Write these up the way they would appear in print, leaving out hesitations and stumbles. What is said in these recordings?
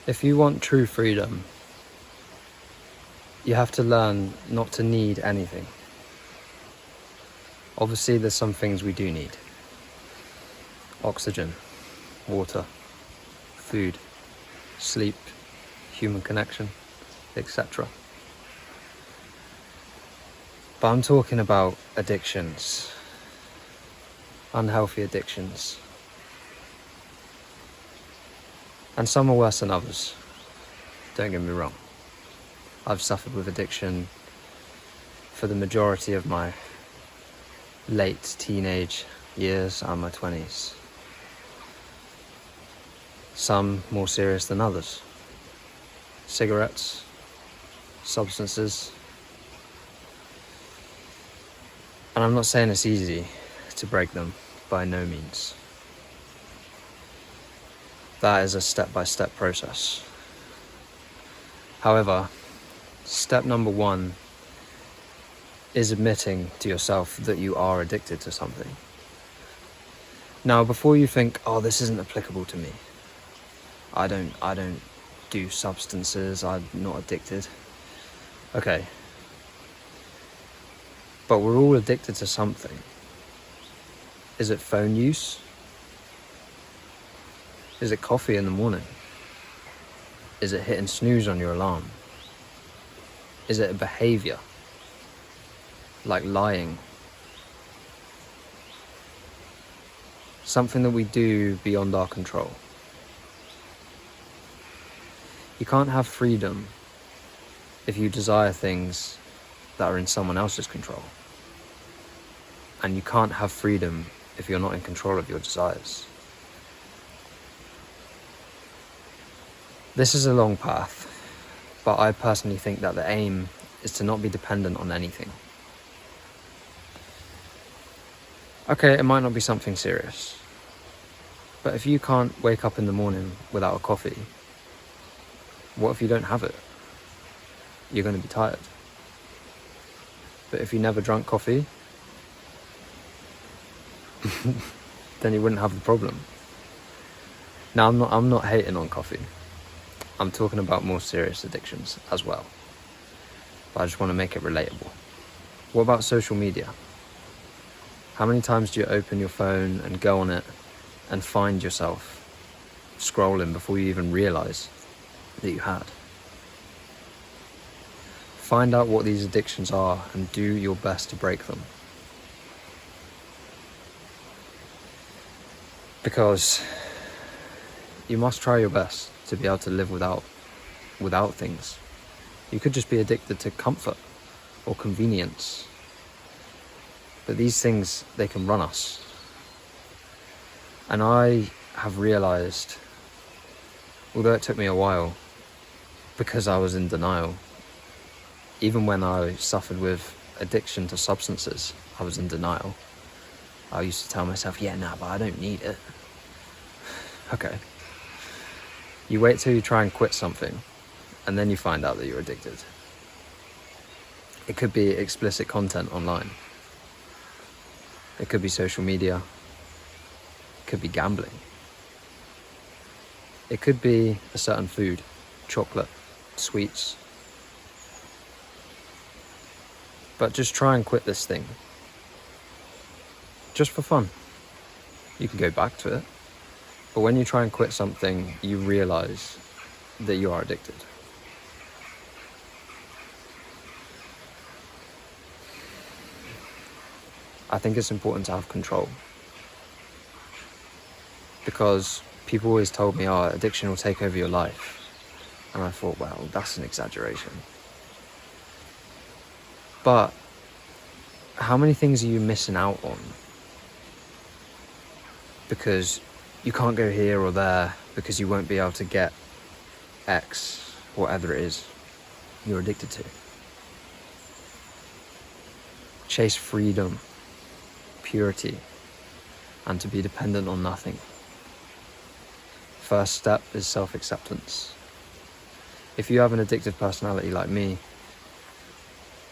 If you want true freedom, you have to learn not to need anything. Obviously, there's some things we do need. Oxygen, water, food, sleep, human connection, etc. But I'm talking about addictions, unhealthy addictions. And some are worse than others, don't get me wrong. I've suffered with addiction for the majority of my late teenage years and my 20s. Some more serious than others. Cigarettes, substances. And I'm not saying it's easy to break them, by no means. That is a step-by-step process. However, step number one is admitting to yourself that you are addicted to something. Now, before you think, oh, this isn't applicable to me. I don't do substances, I'm not addicted. Okay. But we're all addicted to something. Is it phone use? Is it coffee in the morning? Is it hitting snooze on your alarm? Is it a behavior? Like lying? Something that we do beyond our control. You can't have freedom if you desire things that are in someone else's control. And you can't have freedom if you're not in control of your desires. This is a long path, but I personally think that the aim is to not be dependent on anything. Okay, it might not be something serious, but if you can't wake up in the morning without a coffee, what if you don't have it? You're going to be tired. But if you never drank coffee, then you wouldn't have the problem. Now, I'm not hating on coffee. I'm talking about more serious addictions as well. But I just want to make it relatable. What about social media? How many times do you open your phone and go on it and find yourself scrolling before you even realize that you had? Find out what these addictions are and do your best to break them. Because you must try your best to be able to live without things. You could just be addicted to comfort or convenience. But these things, they can run us. And I have realized, although it took me a while, because I was in denial, even when I suffered with addiction to substances, I was in denial. I used to tell myself, yeah, nah, but I don't need it. Okay. You wait till you try and quit something, and then you find out that you're addicted. It could be explicit content online. It could be social media. It could be gambling. It could be a certain food, chocolate, sweets. But just try and quit this thing. Just for fun. You can go back to it. But when you try and quit something, you realize that you are addicted. I think it's important to have control. Because people always told me, oh, addiction will take over your life. And I thought, well, that's an exaggeration. But how many things are you missing out on? Because you can't go here or there because you won't be able to get X, whatever it is you're addicted to. Chase freedom, purity, and to be dependent on nothing. First step is self-acceptance. If you have an addictive personality like me,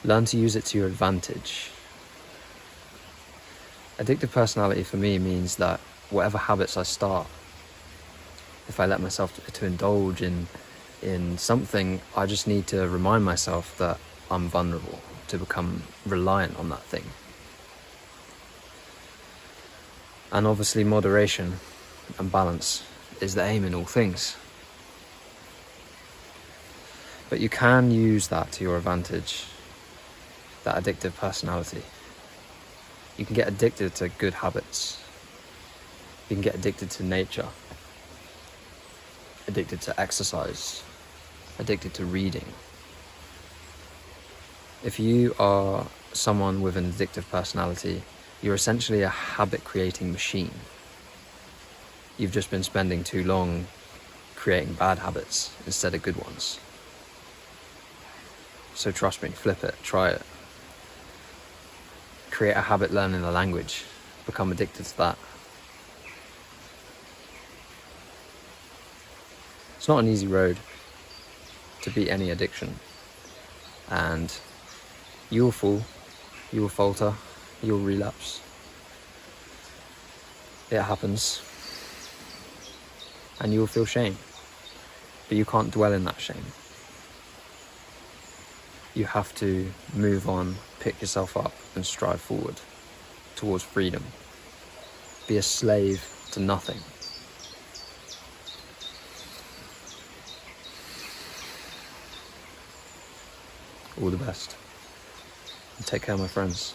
learn to use it to your advantage. Addictive personality for me means that whatever habits I start, if I let myself to indulge in in something, I just need to remind myself that I'm vulnerable, to become reliant on that thing. And obviously moderation and balance is the aim in all things. But you can use that to your advantage, that addictive personality. You can get addicted to good habits. You can get addicted to nature, addicted to exercise, addicted to reading. If you are someone with an addictive personality, you're essentially a habit-creating machine. You've just been spending too long creating bad habits instead of good ones. So trust me, flip it, try it. Create a habit learning a language, become addicted to that. It's not an easy road to beat any addiction, and you will fall, you will falter, you will relapse. It happens, and you will feel shame, but you can't dwell in that shame. You have to move on, pick yourself up, and strive forward towards freedom. Be a slave to nothing. All the best. And take care, my friends.